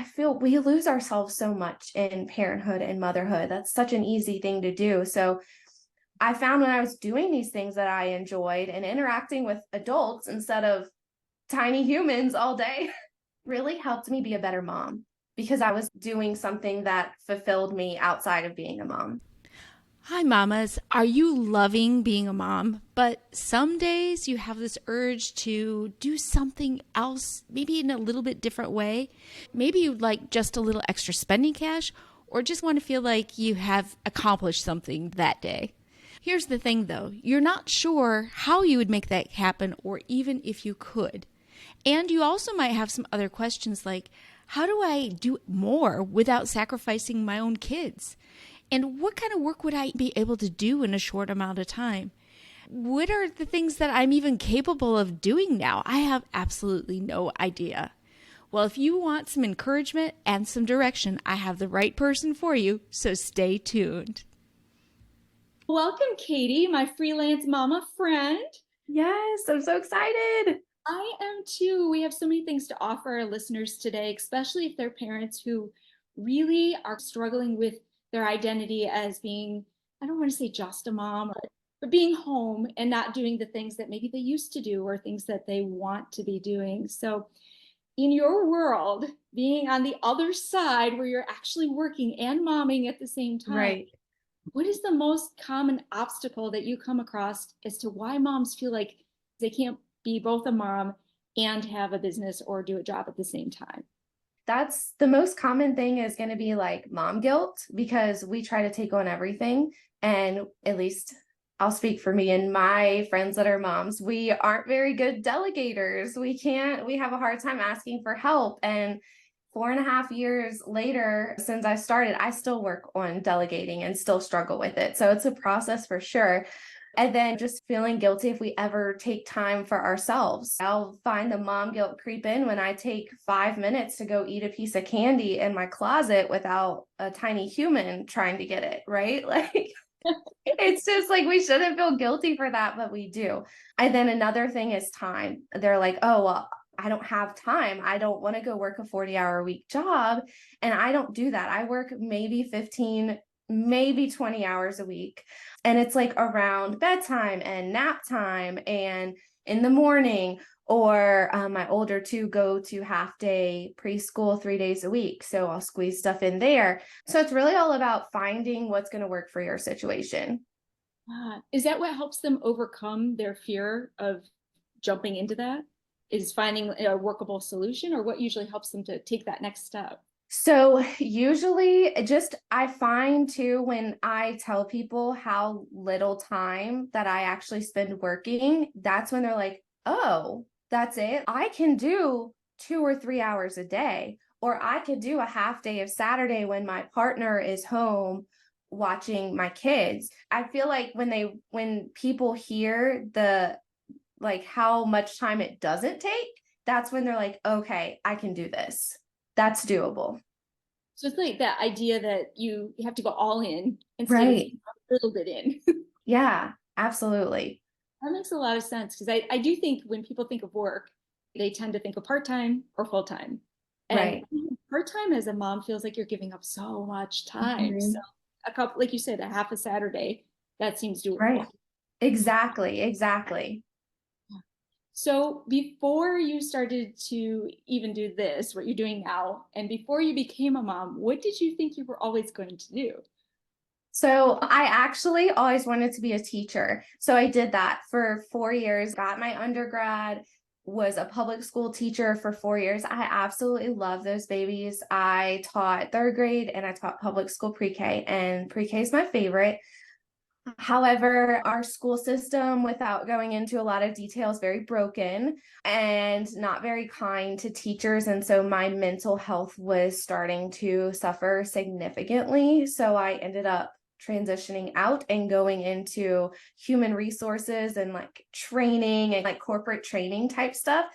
I feel we lose ourselves so much in parenthood and motherhood. That's such an easy thing to do. So I found when I was doing these things that I enjoyed and interacting with adults instead of tiny humans all day really helped me be a better mom because I was doing something that fulfilled me outside of being a mom. Hi, mamas. Are you loving being a mom? But some days you have this urge to do something else, maybe in a little bit different way. Maybe you'd like just a little extra spending cash, or just want to feel like you have accomplished something that day. Here's the thing though, you're not sure how you would make that happen or even if you could. And you also might have some other questions like, how do I do more without sacrificing my own kids? And what kind of work would I be able to do in a short amount of time? What are the things that I'm even capable of doing now? I have absolutely no idea. Well, if you want some encouragement and some direction, I have the right person for you, so stay tuned. Welcome, Katy, my freelance mama friend. Yes, I'm so excited. I am too. We have so many things to offer our listeners today, especially if they're parents who really are struggling with their identity as being, I don't want to say just a mom, but being home and not doing the things that maybe they used to do or things that they want to be doing. So, in your world, being on the other side where you're actually working and momming at the same time, Right. what is the most common obstacle that you come across as to why moms feel like they can't be both a mom and have a business or do a job at the same time? That's the most common thing is going to be like mom guilt because we try to take on everything. And at least I'll speak for me and my friends that are moms. We aren't very good delegators. We have a hard time asking for help. And 4.5 years later, since I started, I still work on delegating and still struggle with it. So it's a process for sure. And then just feeling guilty if we ever take time for ourselves. I'll find the mom guilt creep in when I take 5 minutes to go eat a piece of candy in my closet without a tiny human trying to get it, right? Like, it's just like we shouldn't feel guilty for that, but we do. And then another thing is time. They're like, oh, well, I don't have time. I don't want to go work a 40-hour-a-week job. And I don't do that. I work maybe 15, maybe 20 hours a week. And it's like around bedtime and nap time and in the morning. Or my older two go to half day preschool 3 days a week. So I'll squeeze stuff in there. So it's really all about finding what's going to work for your situation. Is that what helps them overcome their fear of jumping into that? Is finding a workable solution, or what usually helps them to take that next step? So usually just I find too when I tell people how little time that I actually spend working, that's when they're like, oh, that's it. I can do 2 or 3 hours a day, or I could do a half day of Saturday when my partner is home watching my kids. I feel like when people hear the like how much time it doesn't take, that's when they're like, okay, I can do this. That's doable. So it's like that idea that you have to go all in instead of Right. a little bit in. Yeah, absolutely. That makes a lot of sense because I do think when people think of work, they tend to think of part-time or full-time. And Right. part-time as a mom feels like you're giving up so much time. So Mhm. a couple, like you said, a half a Saturday, that seems Right. doable. Exactly. Exactly. So before you started to even do this, what you're doing now, and before you became a mom, what did you think you were always going to do? So I actually always wanted to be a teacher. So I did that for 4 years, got my undergrad, was a public school teacher for 4 years. I absolutely love those babies. I taught third grade and I taught public school pre-K, and pre-K is my favorite. However, our school system, without going into a lot of detail, is very broken and not very kind to teachers. And so my mental health was starting to suffer significantly. So I ended up transitioning out and going into human resources and like training and like corporate training type stuff.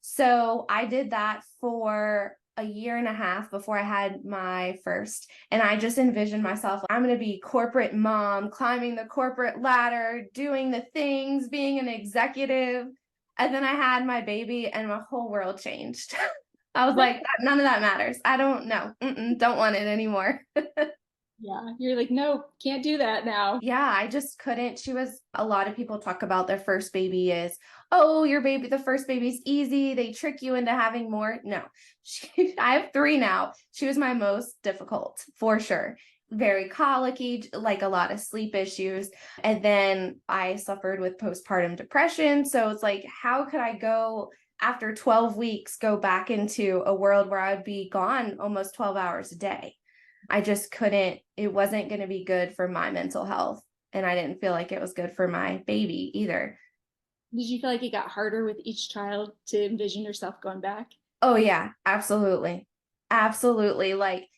So I did that for a year and a half before I had my first. And I just envisioned myself, I'm going to be corporate mom, climbing the corporate ladder, doing the things, being an executive. And then I had my baby and my whole world changed. I was like, none of that matters. I don't know. Don't want it anymore. Yeah, you're like, no, can't do that now. Yeah, I just couldn't. A lot of people talk about their first baby is, oh, the first baby's easy. They trick you into having more. No, I have three now. She was my most difficult for sure. Very colicky, like a lot of sleep issues. And then I suffered with postpartum depression. So it's like, how could I go after 12 weeks, go back into a world where I would be gone almost 12 hours a day? I just couldn't, it wasn't going to be good for my mental health. And I didn't feel like it was good for my baby either. Did you feel like it got harder with each child to envision yourself going back? Oh, yeah, absolutely. Absolutely. Like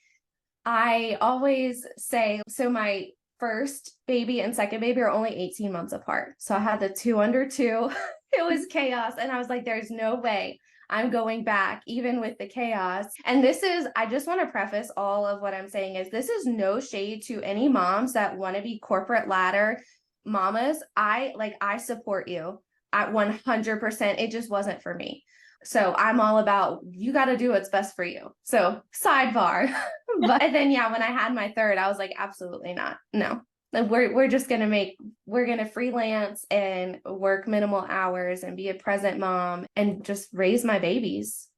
I always say, so my first baby and second baby are only 18 months apart. So I had the two under two. It was chaos. And I was like, there's no way I'm going back, even with the chaos. And I just want to preface all of what I'm saying is this is no shade to any moms that want to be corporate ladder mamas. I support you at 100%. It just wasn't for me. So I'm all about you got to do what's best for you. So sidebar. But then yeah, when I had my third, I was like, absolutely not. No. Like we're gonna freelance and work minimal hours and be a present mom and just raise my babies.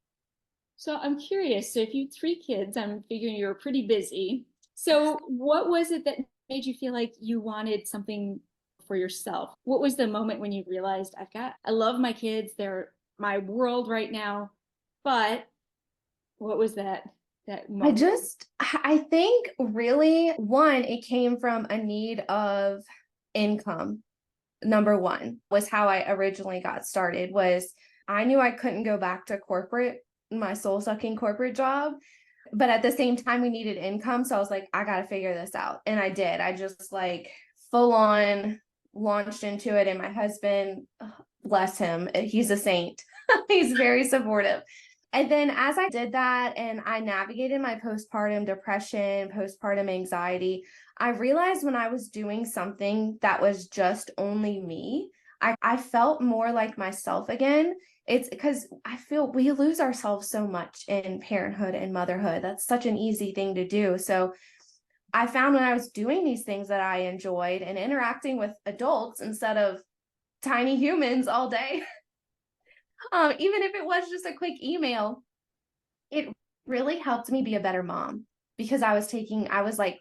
So I'm curious. So if you had three kids, I'm figuring you were pretty busy. So what was it that made you feel like you wanted something for yourself? What was the moment when you realized I love my kids, they're my world right now, but what was that moment? I think really one, it came from a need of income. Number one was how I originally got started was I knew I couldn't go back to my soul sucking corporate job. But at the same time, we needed income. So I was like, I got to figure this out. And I did. I just like full on launched into it. And my husband, bless him, he's a saint. He's very supportive. And then as I did that and I navigated my postpartum depression, postpartum anxiety, I realized when I was doing something that was just only me, I felt more like myself again. It's because I feel we lose ourselves so much in parenthood and motherhood. That's such an easy thing to do. So I found when I was doing these things that I enjoyed and interacting with adults instead of tiny humans all day, even if it was just a quick email, it really helped me be a better mom because I was like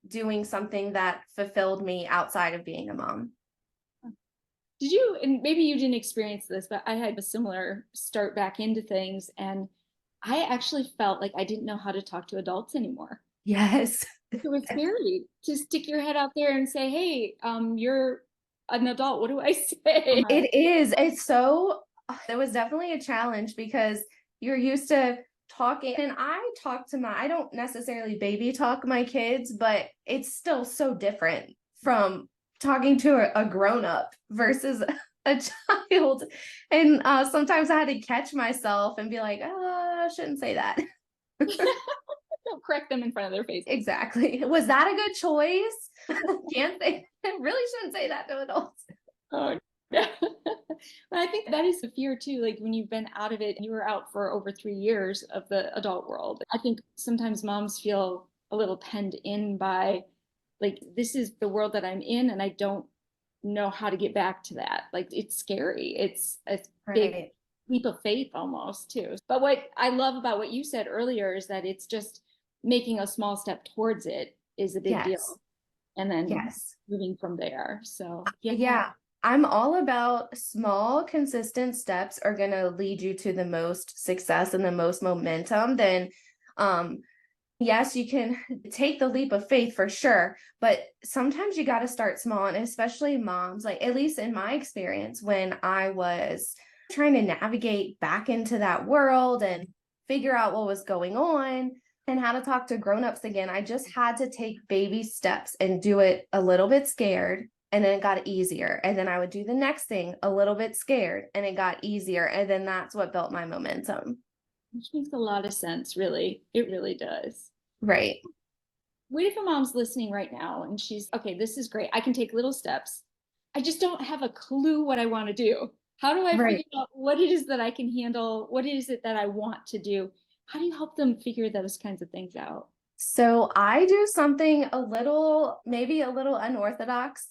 doing something that fulfilled me outside of being a mom. Did you, and maybe you didn't experience this, but I had a similar start back into things. And I actually felt like I didn't know how to talk to adults anymore. Yes. It was scary to stick your head out there and say, hey, you're an adult. What do I say? It is. It was definitely a challenge because you're used to talking and I don't necessarily baby talk my kids, but it's still so different from talking to a grown up versus a child. And sometimes I had to catch myself and be like, oh, I shouldn't say that. Don't correct them in front of their face. Exactly. Was that a good choice? Can't say, really shouldn't say that to adults. Oh, yeah. But I think that is the fear too. Like when you've been out of it, you were out for over 3 years of the adult world. I think sometimes moms feel a little penned in by, like, this is the world that I'm in, and I don't know how to get back to that. Like, it's scary. It's a big Right. leap of faith almost too. But what I love about what you said earlier is that it's just making a small step towards it is a big Yes. deal. And then Yes. moving from there. So yeah. Yeah. I'm all about small, consistent steps are going to lead you to the most success and the most momentum. Then, yes, you can take the leap of faith for sure, but sometimes you got to start small. And especially moms, like at least in my experience, when I was trying to navigate back into that world and figure out what was going on and how to talk to grown-ups again, I just had to take baby steps and do it a little bit scared. And then it got easier. And then I would do the next thing a little bit scared and it got easier. And then that's what built my momentum. Which makes a lot of sense, really. It really does. Right. What if a mom's listening right now and she's, okay, this is great. I can take little steps. I just don't have a clue what I want to do. How do I Right. figure out what it is that I can handle? What is it that I want to do? How do you help them figure those kinds of things out? So I do something a little, maybe a little unorthodox.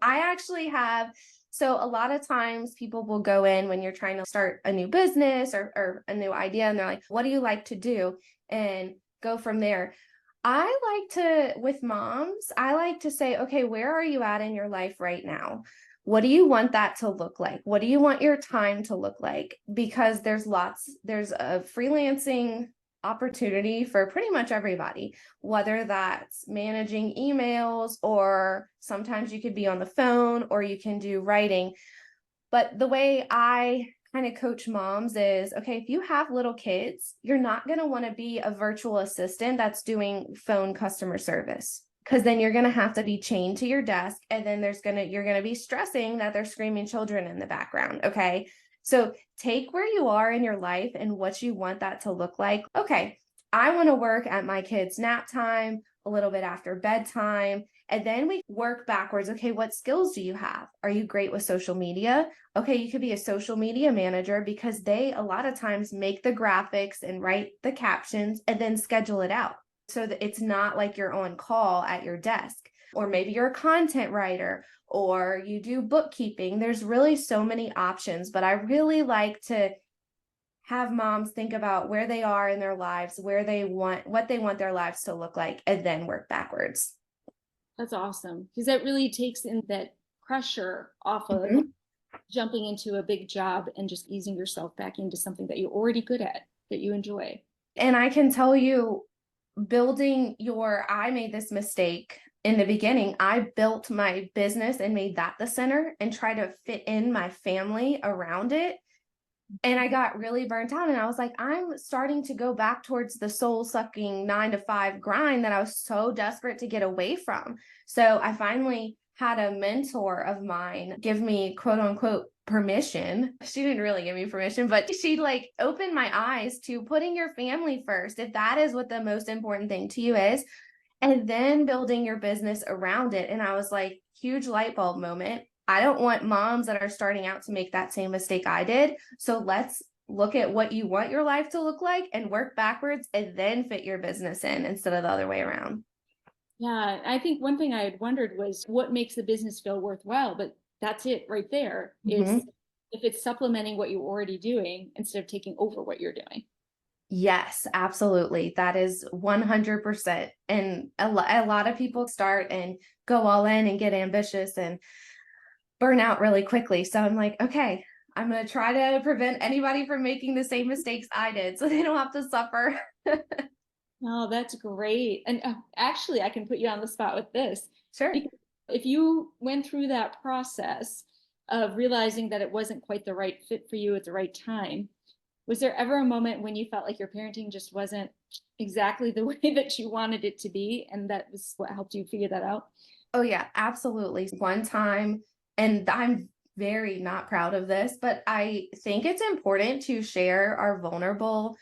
I actually have, so a lot of times people will go in when you're trying to start a new business or a new idea, and they're like, what do you like to do? And go from there. I like to, with moms, I like to say, okay, where are you at in your life right now? What do you want that to look like? What do you want your time to look like? Because there's a freelancing opportunity for pretty much everybody, whether that's managing emails, or sometimes you could be on the phone, or you can do writing. But the way I kind of coach moms is, okay, if you have little kids, you're not going to want to be a virtual assistant that's doing phone customer service, because then you're going to have to be chained to your desk, and then you're going to be stressing that there's screaming children in the background. Okay. So take where you are in your life and what you want that to look like. Okay, I want to work at my kids' nap time, a little bit after bedtime, and then we work backwards. Okay, what skills do you have? Are you great with social media? Okay, you could be a social media manager, because they a lot of times make the graphics and write the captions and then schedule it out, so that it's not like you're on call at your desk. Or maybe you're a content writer, or you do bookkeeping. There's really so many options, but I really like to have moms think about where they are in their lives, what they want their lives to look like, and then work backwards. That's awesome because that really takes in that pressure off of Mhm. jumping into a big job and just easing yourself back into something that you're already good at, that you enjoy. And I can tell you, I made this mistake in the beginning. I built my business and made that the center and try to fit in my family around it. And I got really burnt out, and I was like, I'm starting to go back towards the soul sucking 9 to 5 grind that I was so desperate to get away from. So I finally had a mentor of mine give me quote unquote permission. She didn't really give me permission, but she like opened my eyes to putting your family first. If that is what the most important thing to you is, and then building your business around it. And I was like, huge light bulb moment. I don't want moms that are starting out to make that same mistake I did. So let's look at what you want your life to look like and work backwards, and then fit your business in instead of the other way around. Yeah, I think one thing I had wondered was what makes the business feel worthwhile, but that's it right there is Mhm. if it's supplementing what you're already doing instead of taking over what you're doing. Yes, absolutely. That is 100%. And a lot of people start and go all in and get ambitious and burn out really quickly. So I'm like, okay, I'm going to try to prevent anybody from making the same mistakes I did, so they don't have to suffer. Oh, that's great. And actually, I can put you on the spot with this. Sure. Because if you went through that process of realizing that it wasn't quite the right fit for you at the right time, was there ever a moment when you felt like your parenting just wasn't exactly the way that you wanted it to be? And that was what helped you figure that out? Oh, yeah, absolutely. One time, and I'm very not proud of this, but I think it's important to share our vulnerable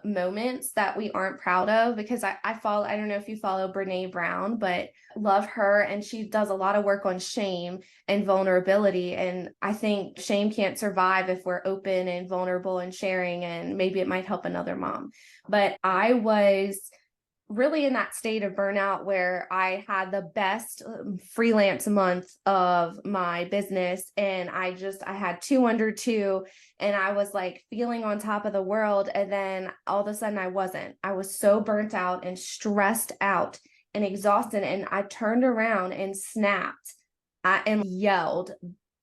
moments that we aren't proud of, because I don't know if you follow Brene Brown, but love her. And she does a lot of work on shame and vulnerability. And I think shame can't survive if we're open and vulnerable and sharing, and maybe it might help another mom. But I was really in that state of burnout where I had the best freelance month of my business, and I had 2 under 2, and I was like feeling on top of the world. And then all of a sudden I was so burnt out and stressed out and exhausted, and I turned around and snapped and yelled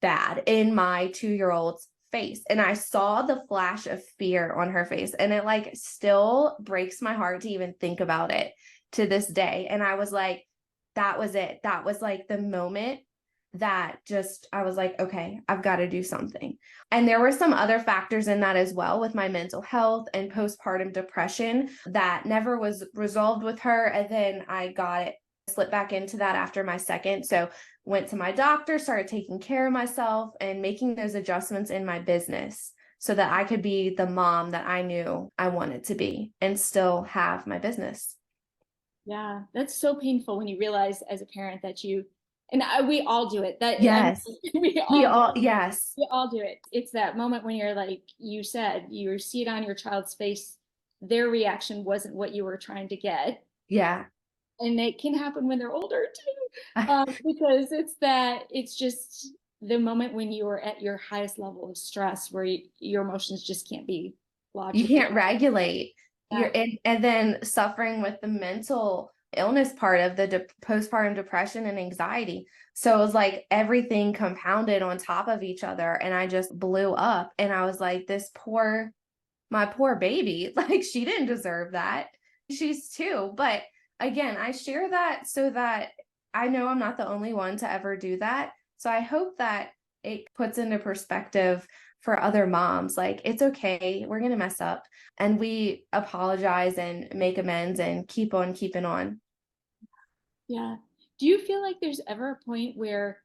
bad in my 2-year old's face, and I saw the flash of fear on her face, and it like still breaks my heart to even think about it to this day. And I was like, that was it. That was like the moment that just I was like, okay, I've got to do something. And there were some other factors in that as well, with my mental health and postpartum depression that never was resolved with her. And then I got it slipped back into that after my second. So went to my doctor, started taking care of myself and making those adjustments in my business so that I could be the mom that I knew I wanted to be and still have my business. Yeah, that's so painful when you realize as a parent that you And we all do it. I mean, Yes. we We all do all, it. yes. We all do it. It's that moment when you're like you said, you see it on your child's face, their reaction wasn't what you were trying to get. Yeah. And it can happen when they're older too, because it's just the moment when you are at your highest level of stress where your emotions just can't be You logically. can't regulate. You're Yeah. in, and then suffering with the mental illness part of the postpartum depression and anxiety. So it was like everything compounded on top of each other, and I just blew up. And I was like, my poor baby, like she didn't deserve that. She's two. But again, I share that so that I know I'm not the only one to ever do that. So I hope that it puts into perspective for other moms, like it's okay, we're going to mess up, and we apologize and make amends and keep on keeping on. Yeah. Do you feel like there's ever a point where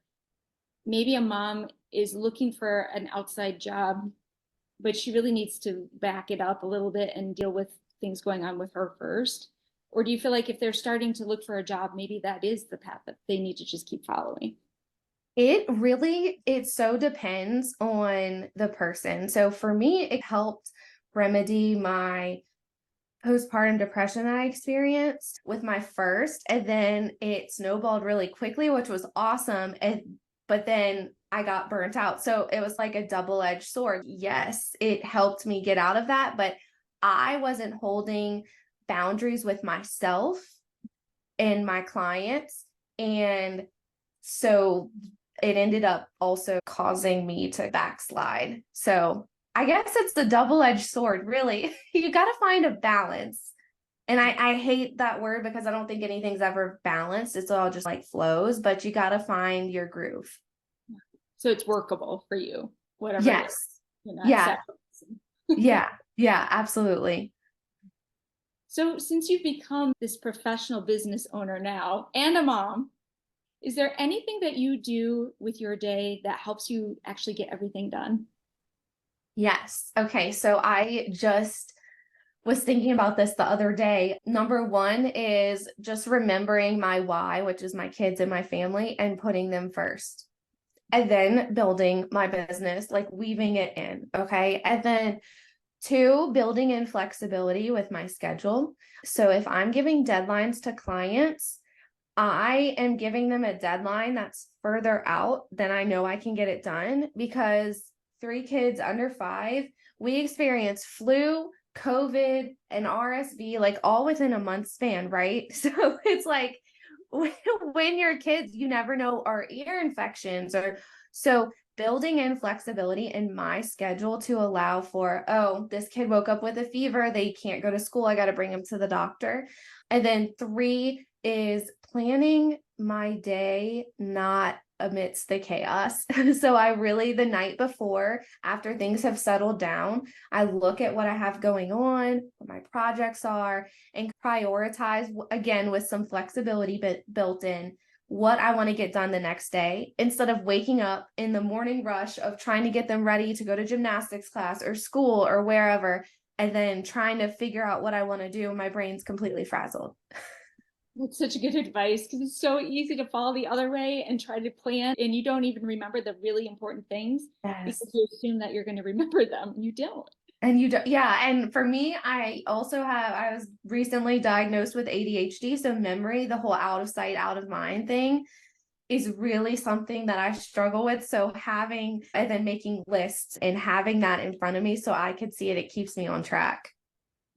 maybe a mom is looking for an outside job, but she really needs to back it up a little bit and deal with things going on with her first? Or do you feel like if they're starting to look for a job, maybe that is the path that they need to just keep following? It so depends on the person. So for me, it helped remedy my postpartum depression that I experienced with my first, and then it snowballed really quickly, which was awesome. But then I got burnt out. So it was like a double-edged sword. Yes, it helped me get out of that, but I wasn't holding boundaries with myself and my clients. And so it ended up also causing me to backslide. So I guess it's the double-edged sword, really. You got to find a balance. And I hate that word because I don't think anything's ever balanced. It's all just like flows, but you got to find your groove. So it's workable for you, whatever it is. Yes. You're not Yeah. sacrificing. Yeah. Yeah. Absolutely. So since you've become this professional business owner now and a mom, is there anything that you do with your day that helps you actually get everything done? Yes. Okay. So I just was thinking about this the other day. Number one is just remembering my why, which is my kids and my family, and putting them first. And then building my business, like weaving it in. Okay. And then two, building in flexibility with my schedule. So if I'm giving deadlines to clients, I am giving them a deadline that's further out than I know I can get it done, because three kids under 5, we experienced flu, COVID, and RSV like all within a month span, right? So it's like when your kids, you never know, are ear infections, or so building in flexibility in my schedule to allow for, oh, this kid woke up with a fever, they can't go to school, I got to bring them to the doctor. And then 3 is planning my day not amidst the chaos. So I really, the night before, after things have settled down, I look at what I have going on, what my projects are, and prioritize, again, with some flexibility built in, what I want to get done the next day, instead of waking up in the morning rush of trying to get them ready to go to gymnastics class or school or wherever, and then trying to figure out what I want to do. My brain's completely frazzled. That's such good advice because it's so easy to fall the other way and try to plan, and you don't even remember the really important things because Yes. you assume that you're going to remember them. You don't. And you don't, yeah. And for me, I was recently diagnosed with ADHD. So memory, the whole out of sight, out of mind thing is really something that I struggle with. So and then making lists and having that in front of me so I could see it, it keeps me on track.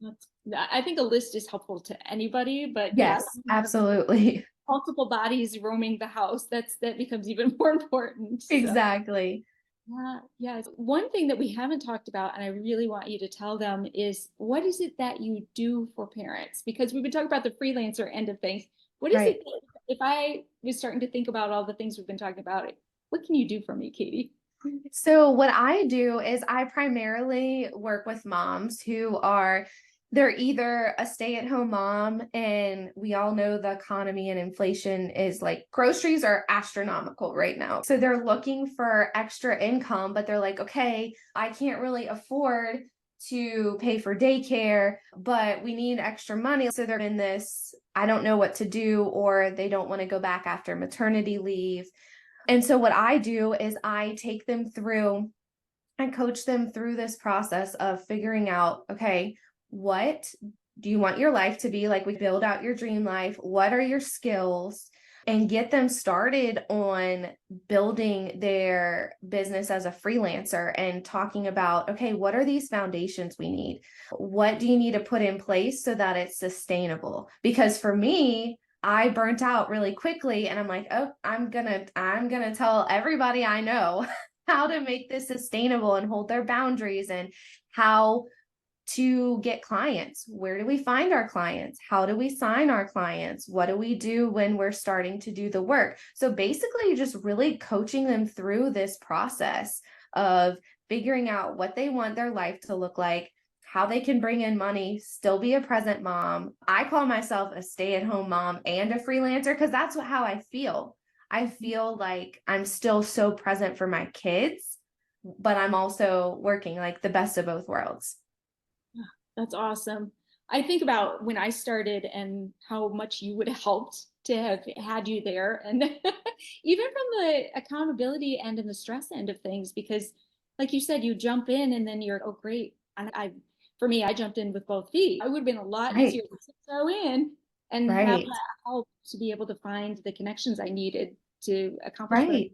That's, I think a list is helpful to anybody, but yeah, Yes, absolutely. multiple bodies roaming the house, that becomes even more important. So. Exactly. Yeah, yeah. One thing that we haven't talked about, and I really want you to tell them, is what is it that you do for parents? Because we've been talking about the freelancer end of things. What is Right. it if I was starting to think about all the things we've been talking about, what can you do for me, Katy? So what I do is I primarily work with moms who are, they're either a stay-at-home mom, and we all know the economy and inflation is like, groceries are astronomical right now. So they're looking for extra income, but they're like, okay, I can't really afford to pay for daycare, but we need extra money. So they're in this, I don't know what to do, or they don't want to go back after maternity leave. And so what I do is I take them through and coach them through this process of figuring out, okay, what do you want your life to be? Like, we build out your dream life. What are your skills? And get them started on building their business as a freelancer and talking about, okay, what are these foundations we need? What do you need to put in place so that it's sustainable? Because for me, I burnt out really quickly, and I'm like, oh, I'm gonna tell everybody I know how to make this sustainable and hold their boundaries, and how to get clients. Where do we find our clients? How do we sign our clients? What do we do when we're starting to do the work? So basically, just really coaching them through this process of figuring out what they want their life to look like, how they can bring in money, still be a present mom. I call myself a stay-at-home mom and a freelancer because that's how I feel. I feel like I'm still so present for my kids, but I'm also working, like the best of both worlds. That's awesome. I think about when I started and how much you would have helped to have had you there. And even from the accountability end and the stress end of things, because like you said, you jump in and then you're, oh, great. And for me, I jumped in with both feet. It would have been a lot Right. easier to throw in and have Right. that help to be able to find the connections I needed to accomplish what Right.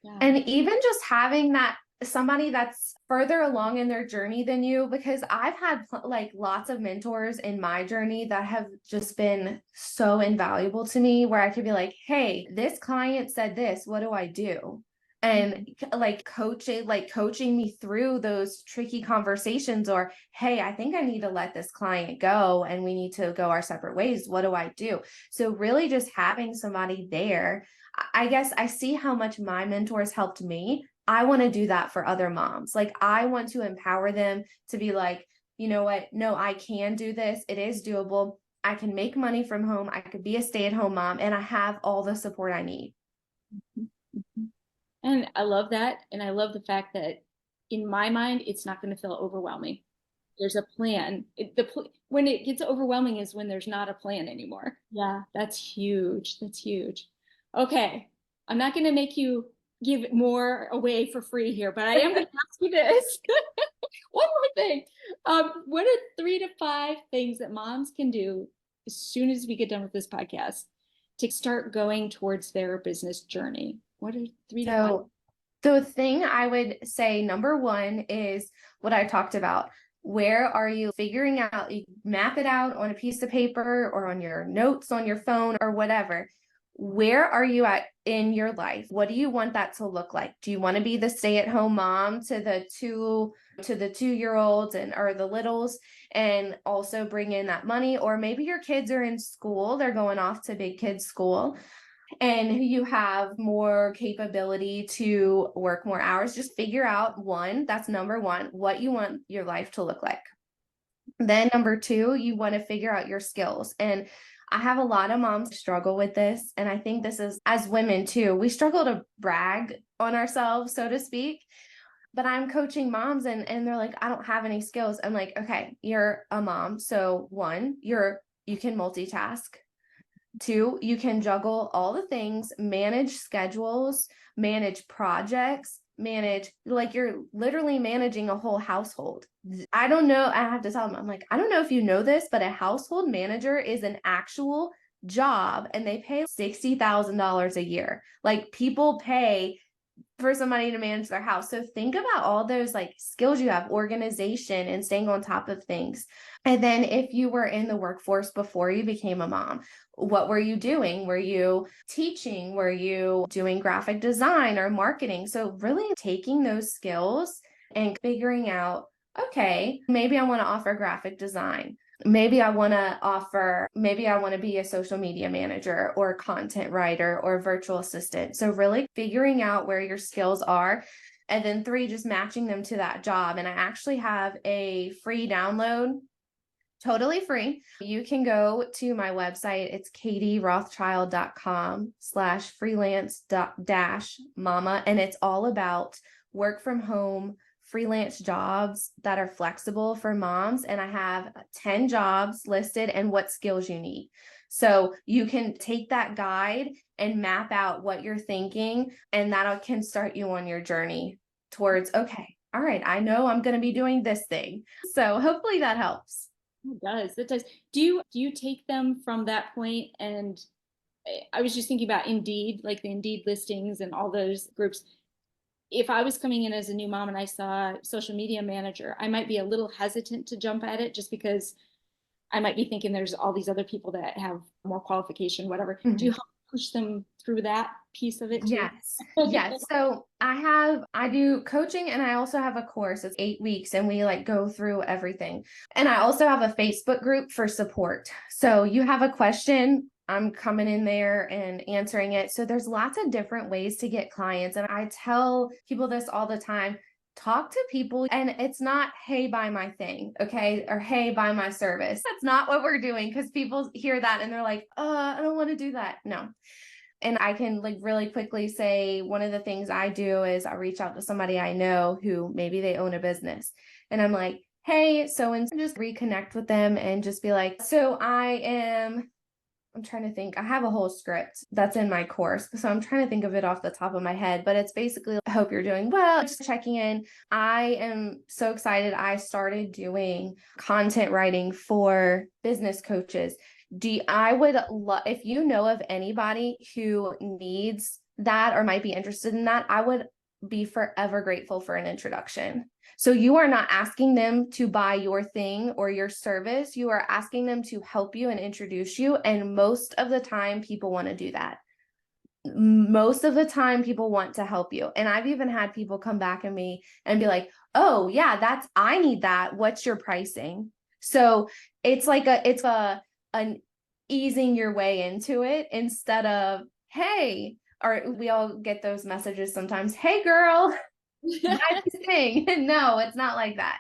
yeah. And even just having that somebody that's further along in their journey than you, because I've had like lots of mentors in my journey that have just been so invaluable to me, where I could be like, hey, this client said this, what do I do? And like coaching me through those tricky conversations, or, hey, I think I need to let this client go and we need to go our separate ways. What do I do? So really just having somebody there, I guess I see how much my mentors helped me. I want to do that for other moms. Like, I want to empower them to be like, you know what? No, I can do this. It is doable. I can make money from home. I could be a stay-at-home mom, and I have all the support I need. And I love that. And I love the fact that in my mind, it's not going to feel overwhelming. There's a plan. When it gets overwhelming is when there's not a plan anymore. Yeah, that's huge. That's huge. Okay. I'm not going to make you give more away for free here, but I am going to ask you this. One more thing. What are 3 to 5 things that moms can do as soon as we get done with this podcast to start going towards their business journey? What are 3 to 5? So the thing I would say, number one, is what I talked about. Where are you figuring out? You map it out on a piece of paper or on your notes on your phone or whatever. Where are you at in your life? What do you want that to look like? Do you want to be the stay-at-home mom to the 2-year-olds and or the littles, and also bring in that money? Or maybe your kids are in school, they're going off to big kids school, and you have more capability to work more hours. Just figure out, one, that's number one, what you want your life to look like. Then number two, you want to figure out your skills. And I have a lot of moms struggle with this. And I think this is, as women too, we struggle to brag on ourselves, so to speak. But I'm coaching moms and they're like, I don't have any skills. I'm like, okay, you're a mom. So one, you can multitask. Two, you can juggle all the things, manage schedules, manage projects, manage, like, you're literally managing a whole household. I don't know. I have to tell them, I'm like, I don't know if you know this, but a household manager is an actual job, and they pay $60,000 a year. Like, people pay for somebody to manage their house. So think about all those like skills you have, organization and staying on top of things. And then if you were in the workforce before you became a mom, what were you doing? Were you teaching? Were you doing graphic design or marketing? So really taking those skills and figuring out, okay, maybe I want to offer graphic design. Maybe I want to be a social media manager or content writer or virtual assistant. So really figuring out where your skills are. And then 3, just matching them to that job. And I actually have a free download, totally free. You can go to my website. It's katyrothschild.com/freelance-mama. And it's all about work from home, freelance jobs that are flexible for moms, and I have 10 jobs listed and what skills you need. So you can take that guide and map out what you're thinking, and that can start you on your journey towards, okay, all right, I know I'm going to be doing this thing. So hopefully that helps. It does. It does. Do you take them from that point? And I was just thinking about Indeed, like the Indeed listings and all those groups. If I was coming in as a new mom and I saw social media manager, I might be a little hesitant to jump at it just because I might be thinking there's all these other people that have more qualification, whatever. Do you help push them through that piece of it too? Yes. Yes. So I do coaching, and I also have a course. It's 8 weeks, and we like go through everything. And I also have a Facebook group for support. So you have a question, I'm coming in there and answering it. So there's lots of different ways to get clients. And I tell people this all the time. Talk to people, and it's not, hey, buy my thing, okay? Or hey, buy my service. That's not what we're doing, because people hear that and they're like, I don't want to do that. No. And I can like really quickly say, one of the things I do is I reach out to somebody I know who maybe they own a business. And I'm like, hey, so, and just reconnect with them and just be like, so I'm trying to think. I have a whole script that's in my course. So I'm trying to think of it off the top of my head, but it's basically, I hope you're doing well, just checking in. I am so excited. I started doing content writing for business coaches. If you know of anybody who needs that or might be interested in that, I would be forever grateful for an introduction. So you are not asking them to buy your thing or your service. You are asking them to help you and introduce you. And most of the time, people want to do that. Most of the time, people want to help you. And I've even had people come back at me and be like, oh yeah, I need that. What's your pricing? So it's like an easing your way into it instead of, hey, or we all get those messages sometimes, hey girl, buy this thing. No, it's not like that.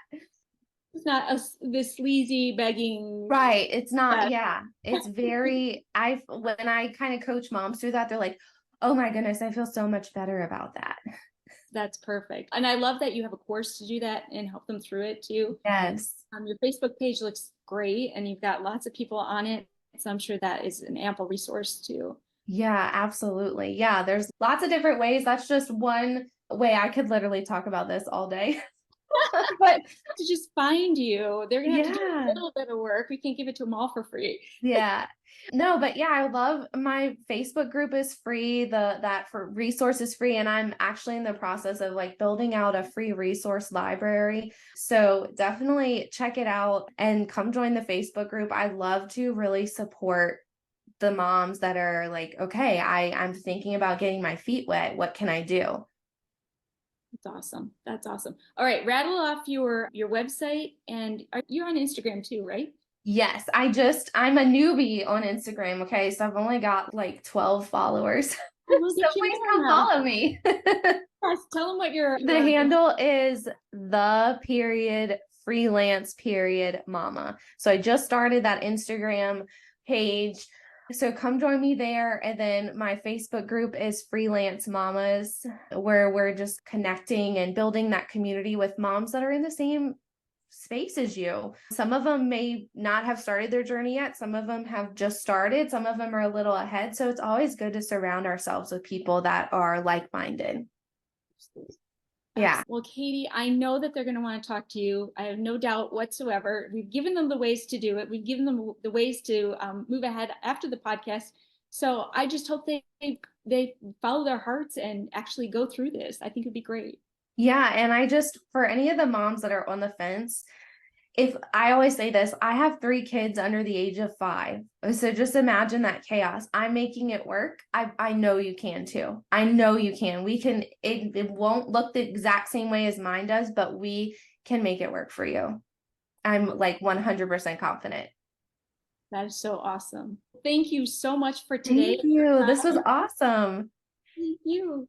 It's not this sleazy begging. Right. It's not. Yeah. It's very, when I kind of coach moms through that, they're like, oh my goodness, I feel so much better about that. That's perfect. And I love that you have a course to do that and help them through it too. Yes. Your Facebook page looks great and you've got lots of people on it. So I'm sure that is an ample resource too. Yeah, absolutely. Yeah. There's lots of different ways. That's just one way. I could literally talk about this all day. But to just find you, they're going to have to do a Yeah. little bit of work. We can't give it to them all for free. Yeah. No, but yeah, I love my Facebook group is free. That for resource is free. And I'm actually in the process of like building out a free resource library. So definitely check it out and come join the Facebook group. I love to really support the moms that are like, okay, I'm thinking about getting my feet wet. What can I do? That's awesome. That's awesome. All right, rattle off your website, and you're on Instagram too, right? Yes, I'm a newbie on Instagram. Okay, so I've only got like 12 followers. We'll So get you please more come now. follow me. Yes, tell them what The handle is freelance mama. So I just started that Instagram page. So come join me there. And then my Facebook group is Freelance Mamas, where we're just connecting and building that community with moms that are in the same space as you. Some of them may not have started their journey yet. Some of them have just started. Some of them are a little ahead. So it's always good to surround ourselves with people that are like-minded. Yeah. Well, Katy, I know that they're going to want to talk to you. I have no doubt whatsoever. We've given them the ways to do it. We've given them the ways to move ahead after the podcast. So I just hope they follow their hearts and actually go through this. I think it'd be great. Yeah. And for any of the moms that are on the fence, if I always say this, I have 3 kids under the age of 5. So just imagine that chaos. I'm making it work. I know you can too. I know you can. It won't look the exact same way as mine does, but we can make it work for you. I'm like 100% confident. That is so awesome. Thank you so much for today. Thank you. This was awesome. Thank you.